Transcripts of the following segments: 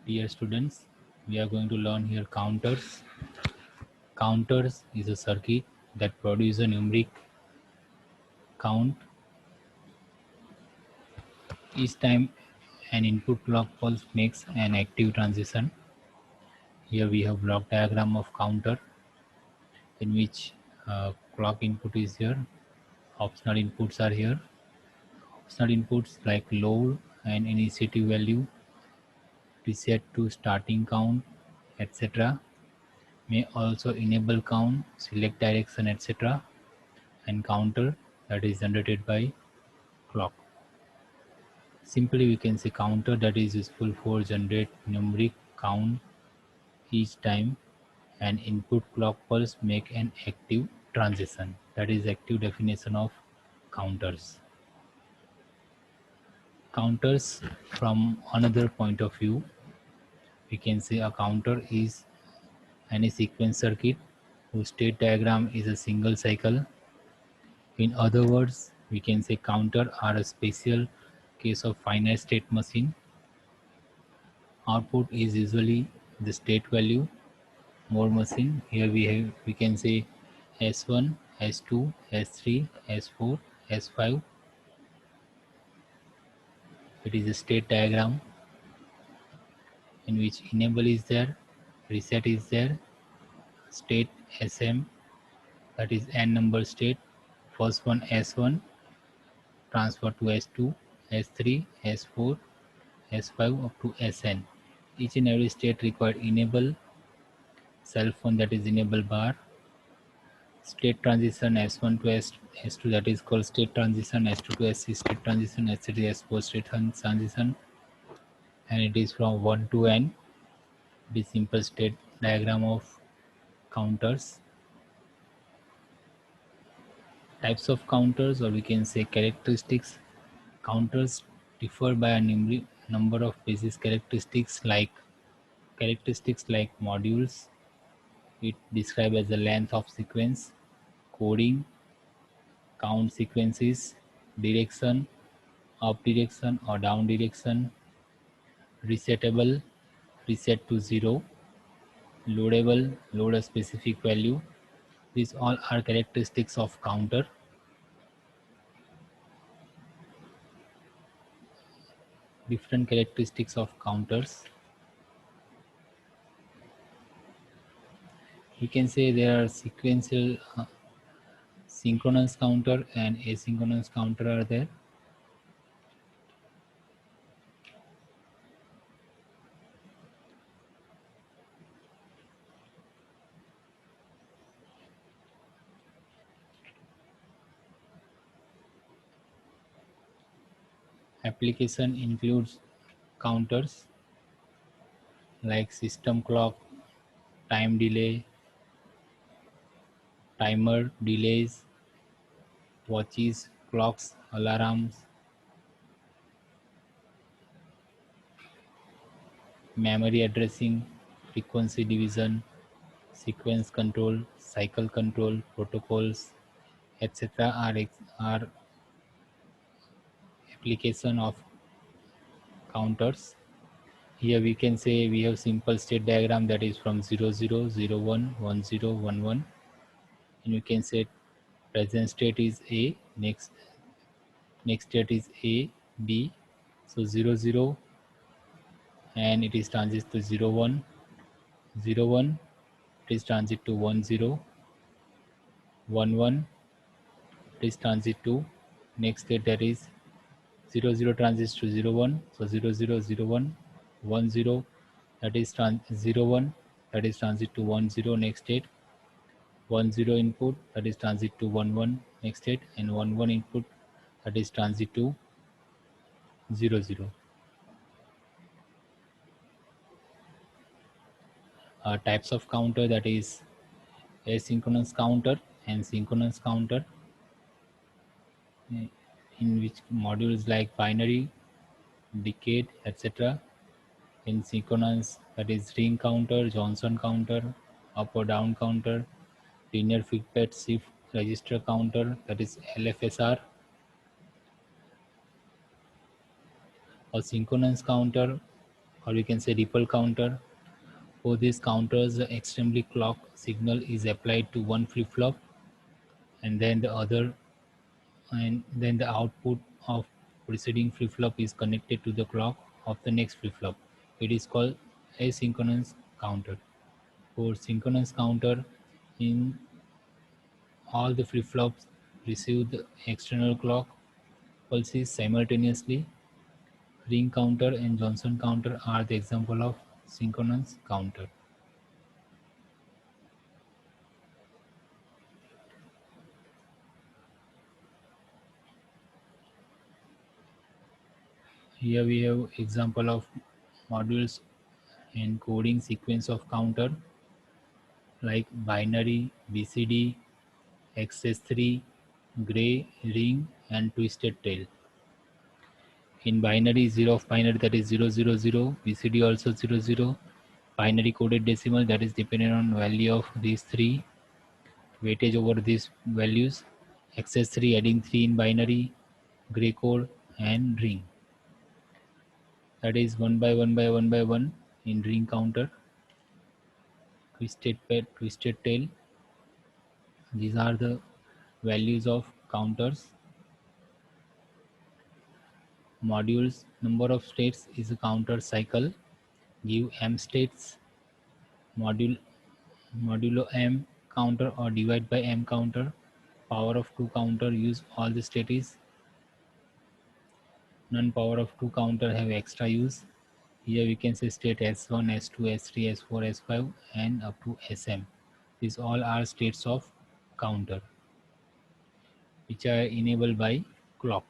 Dear students, we are going to learn here counters. Counters is a circuit that produces a numeric count each time an input clock pulse makes an active transition. Here we have block diagram of counter in which clock input is here. Optional inputs are here. Optional inputs like load and initiative value, reset to starting count, etc. may also enable count, select direction, etc. and counter that is generated by clock. Simply we can say counter that is useful for generate numeric count each time an input clock pulse make an active transition. That is active definition of counters. Counters from another point of view, we can say a counter is any sequence circuit whose state diagram is a single cycle. In other words, we can say counter are a special case of finite state machine. Output is usually the state value. More machine. Here we can say S1, S2, S3, S4, S5. It is a state diagram in which enable is there, reset is there, state SM, that is n number state. First one S1 transfer to S2, S3, S4, S5 up to Sn. Each and every state required enable cell phone, that is enable bar. State transition S1 to S2, that is called state transition, S2 to S3 state transition, S3 to S4 state transition, and it is from 1 to n. It is simple state diagram of counters. Types of counters, or we can say characteristics. Counters differ by a number of basis characteristics like modules. It describes as the length of sequence, coding, count sequences, direction, up direction or down direction, resetable, reset to 0, loadable, load a specific value. These all are characteristics of counter. Different characteristics of counters. We can say there are sequential synchronous counter and asynchronous counter are there. Application includes counters like system clock, time delay, timer, delays, watches, clocks, alarms, memory addressing, frequency division, sequence control, cycle control, protocols, etc. are application of counters. Here we can say we have simple state diagram that is from 0, 0, 0, 1, 1, 0, 1, 1. And we can say present state is A, next state is A, B. So 0, 0 and it is transit to 0, 1, 0, 1, it is transit to 1, 0, 1, 1, it is transit to next state, that is 0, 0 transits to 0, 1. So 0, 0, 0, 1, 1, 0, that is 0, 1, that is transit to 1, 0 next state. 1, 0 input, that is transit to 1, 1 next state, and 1, 1 input, that is transit to 0, 0. Types of counter, that is asynchronous counter and synchronous counter, in which modules like binary, decade, etc. In synchronous, that is ring counter, Johnson counter, up or down counter, linear feedback shift register counter, that is LFSR. A synchronous counter or we can say ripple counter. For these counters, the extremely clock signal is applied to one flip-flop, and then the output of preceding flip-flop is connected to the clock of the next flip-flop. It is called asynchronous counter. For synchronous counter, in all the flip-flops receive the external clock pulses simultaneously. Ring counter and Johnson counter are the example of synchronous counter. Here we have example of modules encoding sequence of counter like binary, BCD, XS3, gray, ring and twisted tail. In binary, 0 of binary, that is 000, BCD also 00, binary coded decimal, that is dependent on value of these three, weightage over these values, XS3 adding 3 in binary, gray code and ring. That is 1 by 1 by 1 by 1 in ring counter, twisted tail. These are the values of counters. Modules, number of states is a counter cycle. Give m states. Modulo m counter or divide by m counter. Power of 2 counter use all the states. None power of 2 counter have extra use. Here we can say state S1, S2, S3, S4, S5 and up to Sm. These all are states of counter which are enabled by clock.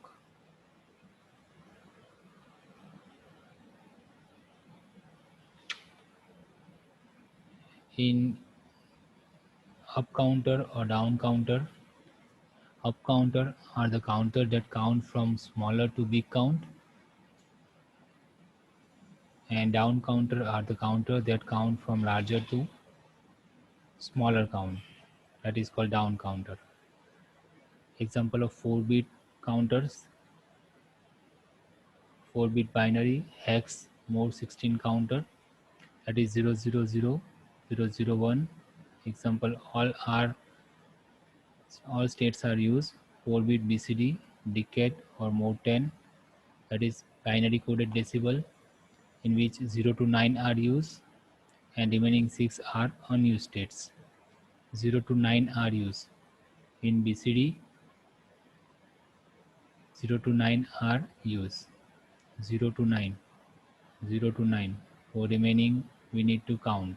In up counter or down counter, up counter are the counter that count from smaller to big count, and down counter are the counter that count from larger to smaller count. That is called down counter. Example of 4-bit counters: 4-bit binary hex mode 16 counter, that is 000, 001. Example, all states are used. 4-bit BCD decade or mode 10, that is binary coded decimal, in which 0 to 9 are used and remaining 6 are unused states. 0 to 9 are used. In BCD, 0 to 9 are used. 0 to 9, 0 to 9. For remaining, we need to count.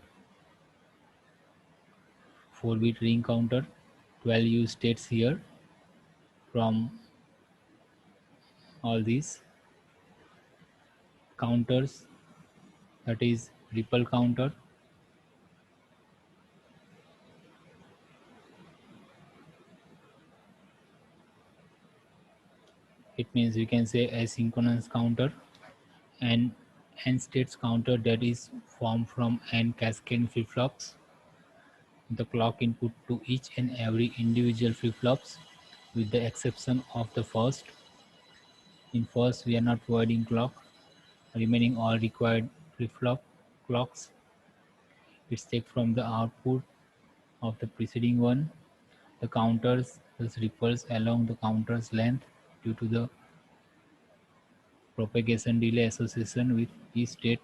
4-bit ring counter, 12 used states here from all these counters, that is ripple counter. It means we can say asynchronous counter, and n states counter that is formed from n cascade flip-flops. The clock input to each and every individual flip-flops with the exception of the first. In first we are not providing clock, remaining all required flip-flop clocks. It's take from the output of the preceding one. The counters thus ripples along the counter's length due to the propagation delay association with each state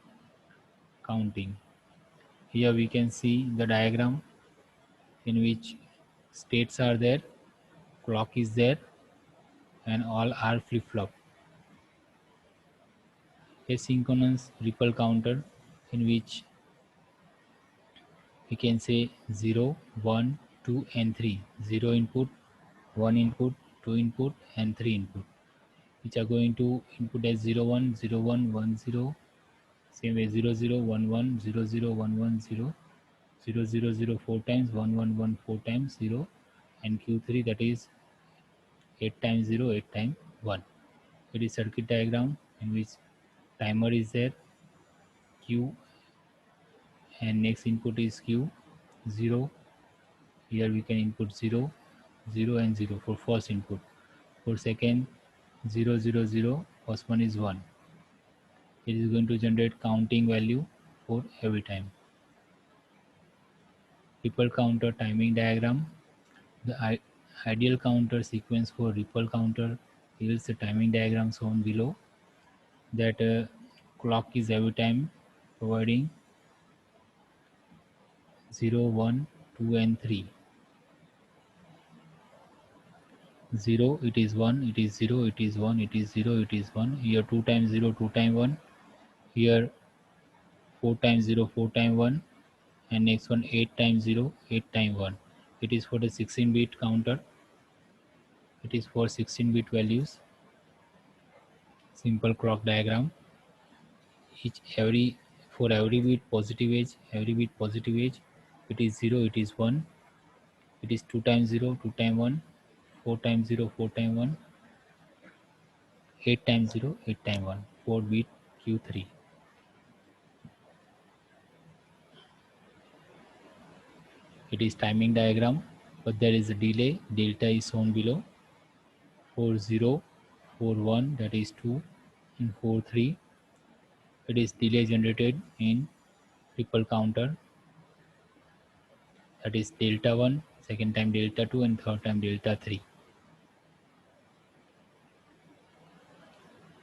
counting. Here we can see the diagram in which states are there, clock is there, and all are flip-flop. Asynchronous ripple counter in which we can say 0, 1, 2 and 3. 0 input, 1 input, 2 input and 3 input, which are going to input as 0, 1, 0, 1, 1, 0, same way 0, 0, 1, 1, 0, 0, 1, 1, 0, 0, 0, 0 4 times, 1, 1, 1 4 times 0, and Q3, that is 8 times 0, 8 times 1. It is circuit diagram in which timer is there, Q, and next input is Q, 0. Here we can input 0, 0 and 0 for first input. For second, 0, 0, 0, first one is 1. It is going to generate counting value for every time. Ripple counter timing diagram. The ideal counter sequence for ripple counter yields the timing diagram shown below. That clock is every time providing 0, 1, 2 and 3. 0, it is 1, it is 0, it is 1, it is 0, it is 1. Here 2 times 0, 2 times 1. Here 4 times 0, 4 times 1. And next one 8 times 0, 8 times 1. It is for the 16-bit counter. It is for 16-bit values. Simple clock diagram. For every bit positive edge, it is 0, it is 1. It is 2 times 0, 2 times 1. 4 times 0, 4 times 1. 8 times 0, 8 times 1. 4-bit Q3. It is timing diagram, but there is a delay. Delta is shown below. For 0, for 1, that is 2, and for 3, it is delay generated in ripple counter, that is delta 1, second time delta 2, and third time delta 3.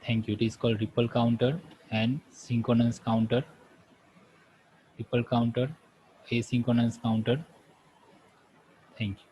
Thank you. It is called ripple counter and synchronous counter. Ripple counter, asynchronous counter. Thank you.